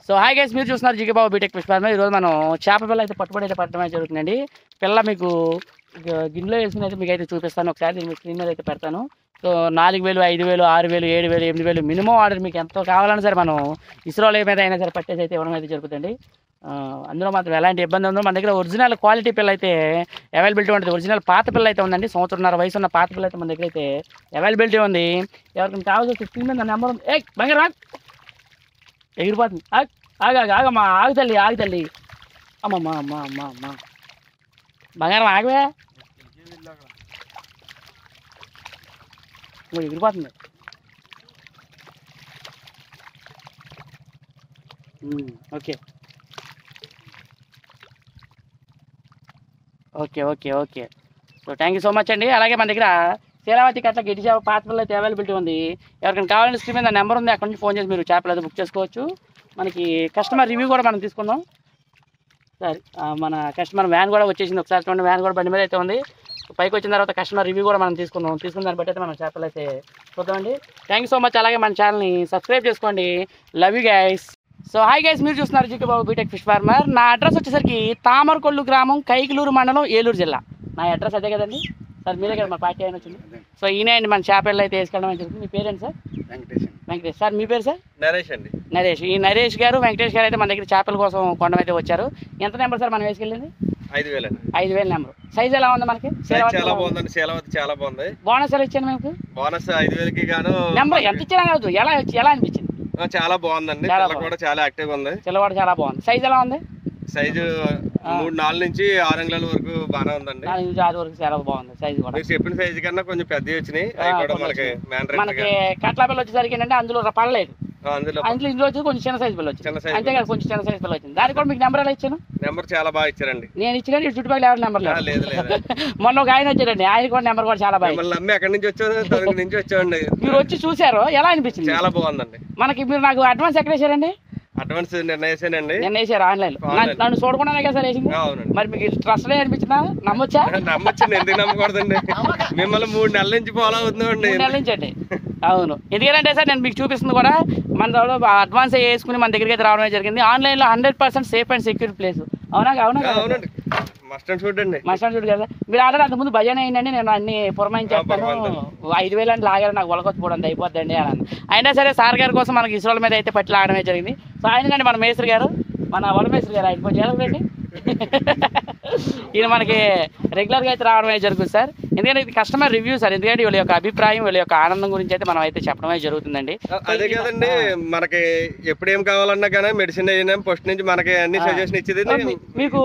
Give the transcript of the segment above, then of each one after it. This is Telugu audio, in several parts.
సో హాయ్ గైస్, మీరు చూస్తున్నారు జీకే బాబు బీటెక్ ఫిష్ ఫార్మర్. ఈరోజు మనం చేప పిల్ల అయితే పట్టడమే జరుగుతుందండి. పిల్ల మీకు గిన్నెలో వేసుకుని అయితే మీకు అయితే చూపిస్తాను. ఒకసారి మీ స్క్రీన్ మీద అయితే పెడతాను. సో 4000, 5000, 6000, 7000, 8000 మినిమం ఆర్డర్ మీకు ఎంతో కావాలన్నా సరే మనం ఇస్రోల మీద అయినా సరే పట్టేసి అయితే ఇవ్వడం అయితే జరుగుతుంది. అందులో మాత్రం ఎలాంటి ఇబ్బంది ఉందో మన దగ్గర ఒరిజినల్ క్వాలిటీ పిల్ల అయితే అవైలబిలిటీ ఉంటుంది. ఒరిజినల్ పాత పిల్ల అయితే ఉందండి. 1.5 వయసు ఉన్న పాత పిల్ల అయితే మన దగ్గర అయితే అవైలబిలిటీ ఉంది. ఎవరికైనా కావాల్సి స్క్రీన్ మీద నెంబర్ ఉంది. బంగారు ఎగిరిపోతుంది. ఆగమ్మా, ఆగు తల్లి. అమ్మమ్మా బంగారం ఆగవే, ఎగిరిపోతుంది. Okay so thank you so much అండి. అలాగే మన దగ్గర శీలావతి కట్ల గిడ్డి చేప పాత పిల్ల అయితే అవైలబిలిటీ ఉంది. ఎవరికైనా కావాలంటే స్క్రీన్ మీద నెంబర్ ఉంది, అక్కడ నుంచి ఫోన్ చేసి మీరు చేపలు అయితే బుక్ చేసుకోవచ్చు. మనకి కస్టమర్ రివ్యూ కూడా మనం తీసుకుందాం. సరే, మన కస్టమర్ వ్యాన్ కూడా వచ్చేసింది. ఒకసారి చూడండి, వ్యాన్ కూడా బండి మీద అయితే ఉంది. పైకి వచ్చిన తర్వాత కస్టమర్ రివ్యూ కూడా మనం తీసుకున్న దాన్ని బట్టి అయితే మనం చేపలు అయితే చూద్దామండి. Thank you so much. అలాగే మన ఛానల్ని సబ్స్క్రైబ్ చేసుకోండి. Love you guys. So hi guys, మీరు చూస్తున్నారు జీకే బాబు బీటెక్ ఫిష్ ఫార్మర్. నా అడ్రస్ వచ్చేసరికి తామరకొల్లు గ్రామం, కైకిలూరు మండలం, ఏలూరు జిల్లా. నా అడ్రస్ అదే కదండి సార్, మీరే కదా మా పార్టీ అయినా వచ్చింది. సో ఈయన అండి మన చేపలు అయితే వేసుకెళ్ళడం అని చెప్తుంది. మీ పేరేంటి సార్? వెంకటేష్. సార్ మీ పేరు సార్? నరేష్ అండి. ఈ నరేష్ గారు, వెంకటేష్ గారు అయితే మన దగ్గర చేపల కోసం కొండం అయితే వచ్చారు. ఎంత నెంబర్ సార్ మనం వేసుకెళ్ళింది? 5000 నెంబర్. సైజ్ ఎలా ఉంది మనకి? చాలా బాగుందండి. శీలావతి చాలా బాగుంది. బోనస్ ఎలా ఇచ్చాను మీకు? బోనస్ 5000కి గాను. నెంబర్ ఎంత ఇచ్చినా కాదు, ఎలా అనిపించింది? చాలా బాగుందండి. కూడా చాలా యాక్టివ్ ఉంది. చిల్లవాడు చాలా బాగుంది. సైజ్ ఎలా ఉంది? సైజు 3-4 నుంచి 6 అంగుళాల వరకు బాగానే ఉందండి. 4 నుంచి 6 వరకు చాలా బాగుంది. సైజ్ కూడా మీరు చెప్పిన సైజు కన్నా కొంచెం పెద్దవి వచ్చినాయి. మనకి కట్ల పిల్ల వచ్చేసరికి ఏంటంటే అందులో పడలేదు. ఇందులో వచ్చి కొంచెం చిన్న సైజ్ పిల్ల వచ్చింది. అంతే కదా, కొంచెం చిన్న సైజ్ పిల్ల వచ్చింది. దానికి కూడా మీకు నెంబర్ ఎలా ఇచ్చాను? నెంబర్ చాలా బాగా ఇచ్చారండి. నేను ఇచ్చిన చుట్టుపక్కల ఎవరి నెంబర్ లేదు. మొన్న ఒక ఆయన వచ్చారండి, ఆయన కూడా నెంబర్ కూడా చాలా బాగా. అమ్మి ఎక్కడి నుంచి వచ్చామండి. మీరు వచ్చి చూసారు, ఎలా అనిపించింది? చాలా బాగుందండి. మనకి మీరు నాకు అడ్వాన్స్ ఎక్కడ వేసారండి? అడ్వాన్స్ నిన్న వేసారు ఆన్లైన్ లో. నన్ను చూడకుండానే కదా సార్ వేసింది. మరి మీకు ట్రస్ట్ అనిపించిందా? నమ్మొచ్చండి. ఎందుకు నమ్మకూడదండి? మిమ్మల్ని 3 నెలల నుంచి ఫాలో అవుతున్నామండి. 3 నెలల నుంచి అండి. అవును, ఎందుకంటే సార్ నేను మీకు చూపిస్తుంది కూడా మన అడ్వాన్స్ వేసుకుని మన దగ్గరికి అయితే రావడమే జరిగింది. ఆన్లైన్ లో 100% సేఫ్ అండ్ సెక్యూర్ ప్లేస్. అవునండి. మస్ట్ అండ్ షుడ్ కదా. మీరు ఆల్రెడీ అంతకుముందు భజన అయిందండి. నేను అన్ని పురమాయించేస్తాను. 5000 అంటే లాగారు, నాకు ఒలకొచ్చిపోవడం అయిపోద్దండి అని. అయినా సరే సార్ గారి కోసం మనకి ఇస్రోల మీద అయితే పట్టి లాగడమే జరిగింది. సో ఆయన కండి మన మేస్త్రి గారు, మన వలమేస్త్రి గారు, ఆయన కొంచెం ఎలాగండి ఈయన మనకి రెగ్యులర్గా అయితే రావడమే జరుగుతుంది సార్. ఎందుకంటే ఇది కస్టమర్ రివ్యూ సార్. ఎందుకంటే వీళ్ళ యొక్క అభిప్రాయం, వీళ్ళ యొక్క ఆనందం గురించి అయితే మనం అయితే చెప్పడమే జరుగుతుందండి. అదే కదండి, మనకి ఎప్పుడు ఏం కావాలన్నా కానీ మెడిసిన్ అయినా ఫస్ట్ నుంచి మనకి అన్ని సజెషన్ ఇచ్చేది మీకు.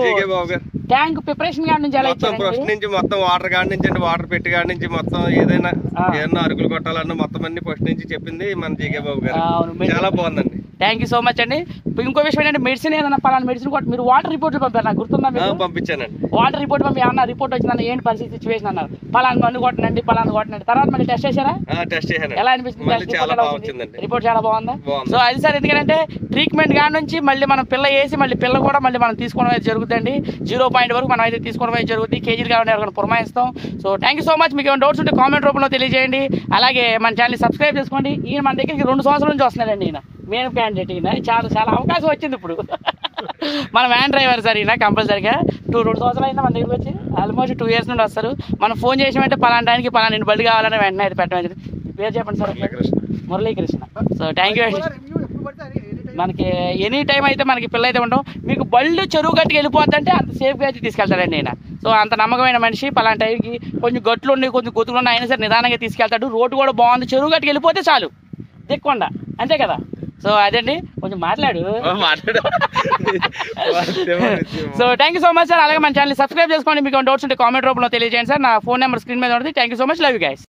ట్యాంక్ ప్రిపరేషన్ కాడి నుంచి ఫస్ట్ నుంచి మొత్తం వాటర్ కాడి నుంచి అండి, వాటర్ పెట్టి కాడి నుంచి మొత్తం ఏదైనా అరుకులు కొట్టాలన్నా మొత్తం అన్ని ఫస్ట్ నుంచి చెప్పింది మన జీకే బాబు గారు. చాలా బాగుందండి. థ్యాంక్ యూ సో మచ్ అండి. ఇంకో విషయం ఏంటంటే మెడిసిన్ ఏదన్నా పలానా మెడిసిన్ కూడా మీరు వాటర్ రిపోర్ట్ పంపారు, నాకు గుర్తుందా? పంపించానండి. వాటర్ రిపోర్ట్ పంపి ఏమన్నా రిపోర్ట్ వచ్చిందన్న, ఏంటి పరిస్థితి సిచ్యువేషన్ అన్నారు. పలానా మందు కొట్టనండి, తర్వాత మళ్ళీ టెస్ట్ చేశారా? టెస్ట్ చేశాను. ఎలా అనిపిస్తుంది? రిపోర్ట్ చాలా బాగుందా? సో అది సార్, ఎందుకంటే ట్రీట్మెంట్ కాడి నుంచి మళ్ళీ మనం పిల్ల వేసి మళ్ళీ పిల్ల కూడా మళ్ళీ మనం తీసుకోవడం అయితే జరుగుతుంది. 0 పాయింట్ వరకు మనం అయితే తీసుకోవడం అయితే జరుగుతుంది. కేజీలు కావాలని ఎవరికైనా పురమాయిస్తాం. So thank you so much. మీకు ఏమైనా డౌట్స్ ఉంటే కామెంట్ రూపంలో తెలియజేయండి. అలాగే మన ఛానల్ని సబ్స్క్రైబ్ చేసుకోండి. ఈయన మన దగ్గరికి 2 సంవత్సరాల నుంచి వస్తున్నాడండి. ఈయన మెయిన్ క్యాండిడేట్. ఈయన చాలా అవకాశం వచ్చింది ఇప్పుడు. మన వ్యాన్ డ్రైవర్ సార్ ఈయన. కంపల్సరీగా 2 సంవత్సరాలు అయినా మన దగ్గరికి వచ్చి ఆల్మోస్ట్ 2 years నుండి వస్తారు. మనం ఫోన్ చేసామంటే పలానా టైంకి పలానా బళ్ళు కావాలని వెంటనే అయితే పెట్టడం. మీ పేరు చెప్పండి sir? Muralikrishna. So thank you అండి. మనకి ఎనీ టైం అయితే మనకి పిల్ల అయితే ఉంటాం. మీకు బళ్ళు చెరువు గట్టుకు వెళ్ళిపోద్దంటే అంత సేఫ్గా అయితే తీసుకెళ్తాడండి ఆయన. సో అంత నమ్మకమైన మనిషి. పలానా టైంకి కొంచెం గట్లు ఉండి కొంచెం గొతులు ఉన్నాయి అయినా సరే నిదానంగా తీసుకెళ్తాడు. రోడ్డు కూడా బాగుంది, చెరువు గట్టుకు వెళ్ళిపోతే చాలు, దిక్కుండా. అంతే కదా. సో అదండి, కొంచెం మాట్లాడు. So thank you so much sir. అలాగే మన ఛానల్ సబ్స్క్రైబ్ చేసుకోండి. మీకు డౌట్స్ ఉంటే కామెంట్ రూపంలో తెలియజేయండి సార్. నా ఫోన్ నెంబర్ స్క్రీన్ మీద ఉంటుంది. Thank you so much. Love you guys.